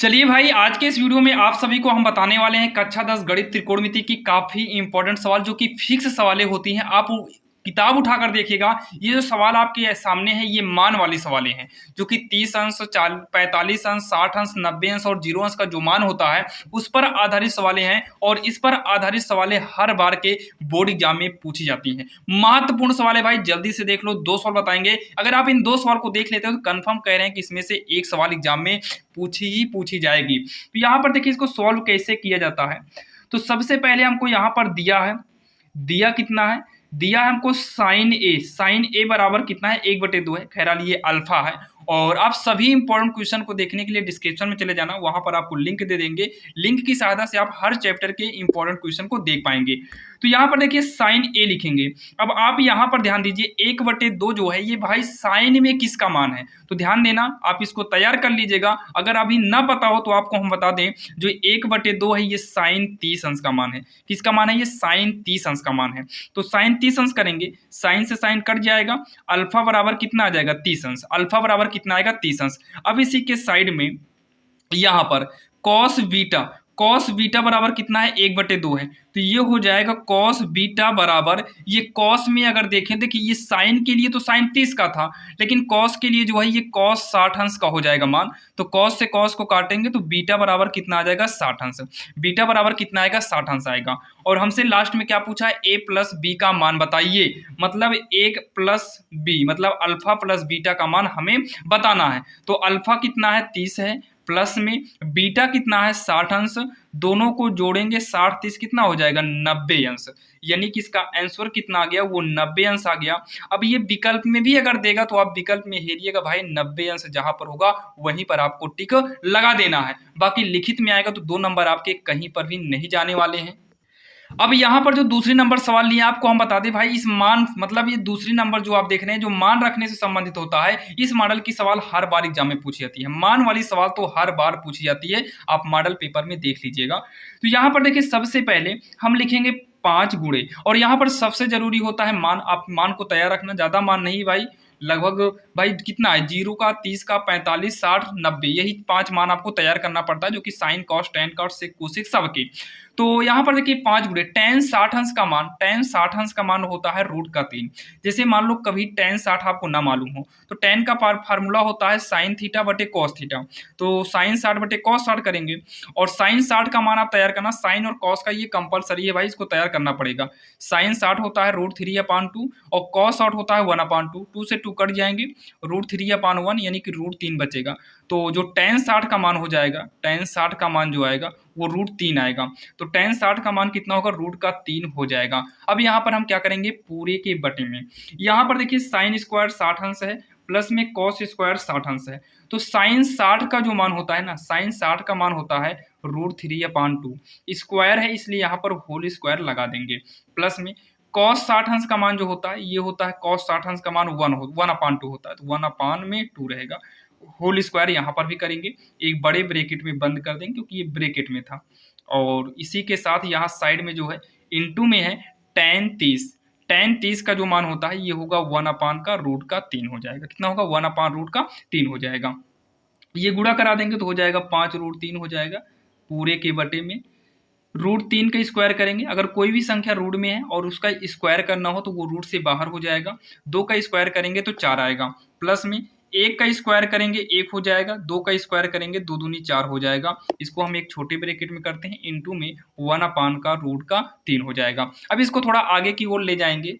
चलिए भाई, आज के इस वीडियो में आप सभी को हम बताने वाले हैं कक्षा 10 गणित त्रिकोणमिति की काफी इंपॉर्टेंट सवाल जो कि फिक्स सवालें होती हैं। आप किताब उठाकर देखिएगा, ये जो सवाल आपके सामने है ये मान वाली सवालें हैं जो कि 30 अंश 45 अंश 60 अंश 90 अंश और 0 अंश का जो मान होता है उस पर आधारित सवालें हैं। और इस पर आधारित सवालें हर बार के बोर्ड एग्जाम में पूछी जाती हैं। महत्वपूर्ण सवाल है भाई, जल्दी से देख लो। दो सवाल बताएंगे, अगर आप इन दो सवाल को देख लेते हो तो कंफर्म कह रहे हैं कि इसमें से एक सवाल एग्जाम में पूछी जाएगी। तो यहाँ पर देखिए इसको सॉल्व कैसे किया जाता है। तो सबसे पहले हमको यहाँ पर दिया है, दिया कितना है, दिया है हमको साइन ए बराबर कितना है 1/2 है। खैराल ये अल्फा है। और आप सभी इंपॉर्टेंट क्वेश्चन को देखने के लिए डिस्क्रिप्शन में चले जाना, वहां पर आपको लिंक दे देंगे। लिंक की सहायता से आप हर चैप्टर के इंपॉर्टेंट क्वेश्चन को देख पाएंगे। तो यहाँ पर देखिए साइन ए लिखेंगे। अब आप यहाँ पर ध्यान दीजिए 1/2 जो है ये भाई साइन में किसका मान है, तो ध्यान देना, आप इसको तैयार कर लीजिएगा। अगर अभी ना पता हो तो आपको हम बता दें, जो 1/2 है ये साइन 30 अंश का मान है। किसका मान है, ये साइन 30 अंश का मान है। तो साइन 30 अंश करेंगे, साइन से साइन कट जाएगा, अल्फा बराबर कितना आ जाएगा 30 अंश, अल्फा बराबर कितना आएगा 30 अंश। अब इसी के साइड में यहाँ पर कॉस बीटा बराबर कितना है 1/2 है। तो ये हो जाएगा कॉस बीटा बराबर, ये कॉस में अगर देखें, देखिए ये साइन के लिए तो साइन 30 का था, लेकिन कॉस के लिए जो है ये कॉस 60 अंश का हो जाएगा मान। तो कॉस से कॉस को काटेंगे तो बीटा बराबर कितना आ जाएगा 60 अंश। बीटा बराबर कितना आएगा 60 अंश आएगा। और हमसे लास्ट में क्या पूछा है, ए प्लस बी का मान बताइए, मतलब 1 प्लस बी मतलब अल्फा प्लस बीटा का मान हमें बताना है। तो अल्फा कितना है 30 है, प्लस में बीटा कितना है 60 अंश, दोनों को जोड़ेंगे 60 30 कितना हो जाएगा 90 अंश। यानी कि इसका आंसर कितना आ गया, वो 90 अंश आ गया। अब ये विकल्प में भी अगर देगा तो आप विकल्प में हेरिएगा भाई, 90 अंश जहां पर होगा वहीं पर आपको टिक लगा देना है। बाकी लिखित में आएगा तो 2 नंबर आपके कहीं पर भी नहीं जाने वाले हैं। अब यहाँ पर जो दूसरी नंबर सवाल लिया आपको हम बता दें भाई, इस मान मतलब ये दूसरी नंबर जो आप देख रहे हैं जो मान रखने से संबंधित होता है, इस मॉडल की सवाल हर बार एग्जाम में पूछी जाती है। मान वाली सवाल तो हर बार पूछी जाती है, आप मॉडल पेपर में देख लीजिएगा। तो यहाँ पर देखिए सबसे पहले हम लिखेंगे 5 गुणे, और यहाँ पर सबसे जरूरी होता है मान। आप मान को तैयार रखना, ज्यादा मान नहीं भाई, लगभग भाई कितना है 0 का 30 का 45 60 90, यही 5 मान आपको तैयार करना पड़ता है, जो कि sine cos tan cos sec cosec सबके। तो यहाँ पर देखिए 5 गुणे tan 60 अंश का मान, tan 60 अंश का मान होता है रूट का 3। जैसे मान लो कभी tan 60 आपको ना मालूम हो तो tan का फार्मूला होता है साइन थीटा बटे कॉस थीटा। तो साइन 60 बटे कॉस 60 करेंगे, और साइन 60 का मान आप तैयार करना, साइन और कॉस का ये कंपलसरी है भाई, इसको तैयार करना पड़ेगा। साइन 60 होता है √3/2 और कॉस 60 होता है 1/2, 2 से 2 कट जाएंगे, √3/1 यानी कि √3 बचेगा। तो जो tan 60 का मान हो जाएगा, tan 60 का मान जो आएगा वो √3 आएगा। तो tan 60 का मान कितना होगा, √3 हो जाएगा। अब यहाँ पर हम क्या करेंगे, पूरे के बटे में, यहाँ पर देखिए साइन स्क्वायर 60 अंश है, प्लस में कॉस स्क्वायर 60 अंश है। तो साइन 60 का जो मान होता है ना, साइन 60 का मान होता है √3/2, स्क्वायर है इसलिए यहाँ पर होल स्क्वायर लगा देंगे, प्लस में कॉस 60 अंश का मान जो होता है ये होता है कॉस 60 अंश का मान 1/2 होता है, तो 1/2 रहेगा। होल स्क्वायर यहाँ पर भी करेंगे, एक बड़े ब्रैकेट में बंद कर देंगे क्योंकि ये ब्रैकेट में था। और इसी के साथ यहाँ साइड में जो है इनटू में है tan 30 का जो मान होता है ये होगा 1/√3 हो जाएगा। कितना होगा, 1/√3 हो जाएगा। ये गुणा करा देंगे तो हो जाएगा 5√3 हो जाएगा पूरे के बटे में। √3 का स्क्वायर करेंगे, अगर कोई भी संख्या रूट में है और उसका स्क्वायर करना हो तो वो रूट से बाहर हो जाएगा। 2 का स्क्वायर करेंगे तो 4 आएगा, प्लस में 1 का स्क्वायर करेंगे 1 हो जाएगा, 2 का स्क्वायर करेंगे 2 दूनी 4 हो जाएगा। इसको हम एक छोटे ब्रैकेट में करते हैं, इनटू में 1/√3 हो जाएगा। अब इसको थोड़ा आगे की ओर ले जाएंगे,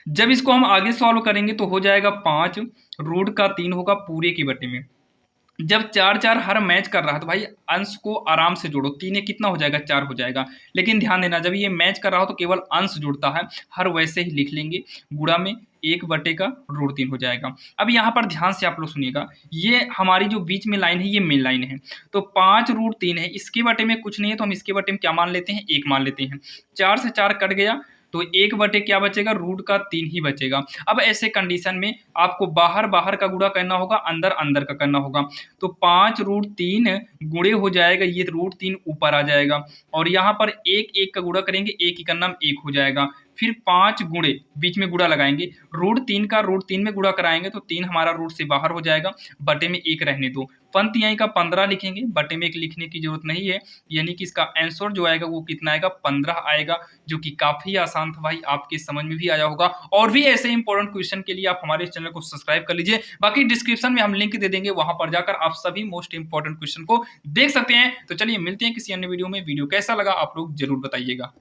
जब इसको हम आगे सॉल्व करेंगे तो हो जाएगा 5√3 होगा पूरे के बटे में। जब 4 4 हर मैच कर रहा है तो भाई अंश को आराम से जोड़ो, 3 कितना हो जाएगा 4 हो जाएगा। लेकिन ध्यान देना जब ये मैच कर रहा हो तो केवल अंश जुड़ता है, हर वैसे ही लिख लेंगे, गुणा में 1/√3 हो जाएगा। अब यहाँ पर ध्यान से आप लोग सुनिएगा, ये हमारी जो बीच में लाइन है ये मेन लाइन है, तो 5√3 है, इसके बटे में कुछ नहीं है तो हम इसके बटे में क्या मान लेते हैं, 1 मान लेते हैं। 4 से 4 कट गया तो 1 बटे क्या बचेगा, √3 ही बचेगा। अब ऐसे कंडीशन में आपको बाहर बाहर का गुणा करना होगा, अंदर अंदर का करना होगा। तो 5√3 गुणे हो जाएगा, ये √3 ऊपर आ जाएगा, और यहाँ पर 1 1 का गुणा करेंगे 1 1 नाम 1 हो जाएगा। फिर 5 गुणे, बीच में गुणा लगाएंगे, √3 का √3 में गुणा कराएंगे तो 3 हमारा रूट से बाहर हो जाएगा, बटे में 1 रहने दो। पंत यहीं का 15 लिखेंगे, बटे में 1 लिखने की जरूरत नहीं है, यानी कि इसका आंसर जो आएगा वो कितना आएगा, 15 आएगा, जो कि काफी आसान था भाई, आपके समझ में भी आया होगा। और भी ऐसे इंपॉर्टेंट क्वेश्चन के लिए आप हमारे चैनल को सब्सक्राइब कर लीजिए, बाकी डिस्क्रिप्शन में हम लिंक दे देंगे, वहां पर जाकर आप सभी मोस्ट इंपॉर्टेंट क्वेश्चन को देख सकते हैं। तो चलिए मिलते हैं किसी अन्य वीडियो में। वीडियो कैसा लगा आप लोग जरूर बताइएगा।